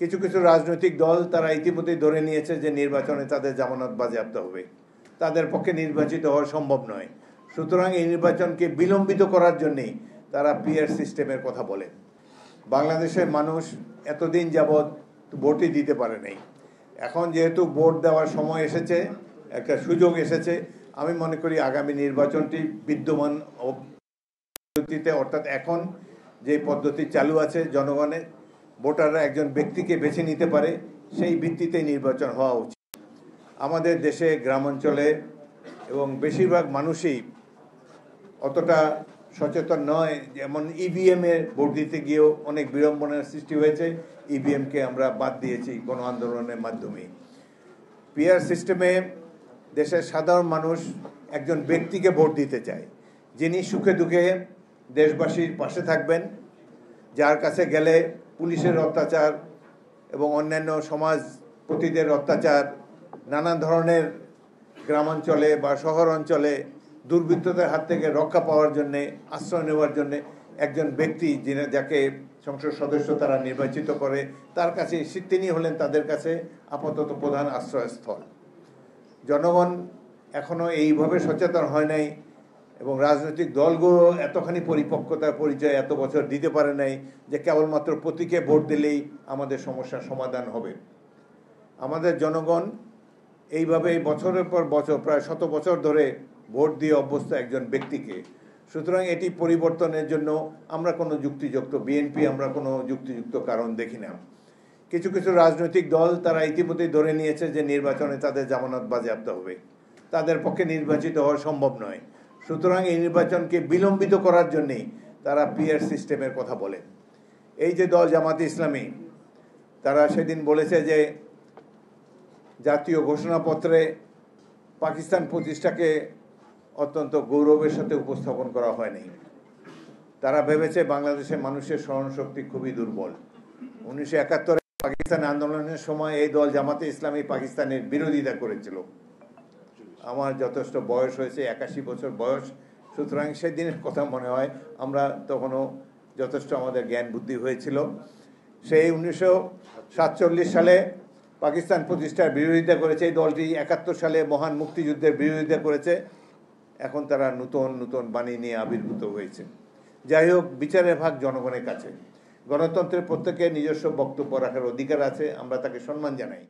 কিছু কিছু রাজনৈতিক দল তারা ইতিমধ্যেই ধরে নিয়েছে যে নির্বাচনে তাদের জামানত বাজেয়াপ্ত হবে, তাদের পক্ষে নির্বাচিত হওয়া সম্ভব নয়। সুতরাং এই নির্বাচনকে বিলম্বিত করার জন্যেই তারা পিআর সিস্টেমের কথা বলে। বাংলাদেশের মানুষ এতদিন যাবৎ ভোটই দিতে পারে নাই। এখন যেহেতু ভোট দেওয়ার সময় এসেছে, একটা সুযোগ এসেছে, আমি মনে করি আগামী নির্বাচনটি বিদ্যমান পদ্ধতিতে, অর্থাৎ এখন যে পদ্ধতি চালু আছে, জনগণের ভোটাররা একজন ব্যক্তিকে বেছে নিতে পারে, সেই ভিত্তিতে নির্বাচন হওয়া উচিত। আমাদের দেশে গ্রামাঞ্চলে এবং বেশিরভাগ মানুষই অতটা সচেতন নয়। যেমন ইভিএমে ভোট দিতে গিয়েও অনেক বিড়ম্বনার সৃষ্টি হয়েছে, ইভিএমকে আমরা বাদ দিয়েছি গণ আন্দোলনের মাধ্যমে। পিআর সিস্টেমে দেশের সাধারণ মানুষ একজন ব্যক্তিকে ভোট দিতে চায়, যিনি সুখে দুঃখে দেশবাসীর পাশে থাকবেন, যার কাছে গেলে পুলিশের অত্যাচার এবং অন্যান্য সমাজপতিদের অত্যাচার, নানা ধরনের গ্রামাঞ্চলে বা শহর অঞ্চলে দুর্বৃত্তদের হাত থেকে রক্ষা পাওয়ার জন্যে, আশ্রয় নেওয়ার জন্যে একজন ব্যক্তি যাকে সংসদ সদস্য তারা নির্বাচিত করে, তার কাছে তিনি হলেন তাদের কাছে আপাতত প্রধান আশ্রয়স্থল। জনগণ এখনও এইভাবে সচেতন হয় নাই এবং রাজনৈতিক দলগুলো এতখানি পরিপক্কতার পরিচয় এত বছর দিতে পারে নাই যে কেবলমাত্র প্রতীকে ভোট দিলেই আমাদের সমস্যার সমাধান হবে। আমাদের জনগণ এইভাবে বছরের পর বছর, প্রায় 100 বছর ধরে ভোট দিয়ে অভ্যস্ত একজন ব্যক্তিকে। সুতরাং এটি পরিবর্তনের জন্য আমরা কোনো বিএনপি আমরা কোনো যুক্তিযুক্ত কারণ দেখি না। কিছু কিছু রাজনৈতিক দল তারা ইতিমধ্যেই ধরে নিয়েছে যে নির্বাচনে তাদের জামানত বাজেয়াপ্ত হবে, তাদের পক্ষে নির্বাচিত হওয়া সম্ভব নয়। সুতরাং এই নির্বাচনকে বিলম্বিত করার জন্যেই তারা পিআর সিস্টেমের কথা বলে। এই যে দল জামাতে ইসলামী, তারা সেদিন বলেছে যে জাতীয় ঘোষণাপত্রে পাকিস্তান প্রতিষ্ঠাকে অত্যন্ত গৌরবের সাথে উপস্থাপন করা হয়নি। তারা ভেবেছে বাংলাদেশের মানুষের স্মরণশক্তি খুবই দুর্বল। 1971 পাকিস্তান আন্দোলনের সময় এই দল জামাতে ইসলামী পাকিস্তানের বিরোধিতা করেছিল। আমার যথেষ্ট বয়স হয়েছে, 81 বছর বয়স, সুতরাং সেদিনের কথা মনে হয়। আমরা তখনও যথেষ্ট আমাদের জ্ঞান বুদ্ধি হয়েছিল। সেই 1947 সালে পাকিস্তান প্রতিষ্ঠার বিরোধিতা করেছে এই দলটি, 71 সালে মহান মুক্তিযুদ্ধের বিরোধিতা করেছে। এখন তারা নতুন নতুন বাণী নিয়ে আবির্ভূত হয়েছে। যাই হোক, বিচারের ভাগ জনগণের কাছে। গণতন্ত্রের প্রত্যেকের নিজস্ব বক্তব্য রাখার অধিকার আছে, আমরা তাকে সম্মান জানাই।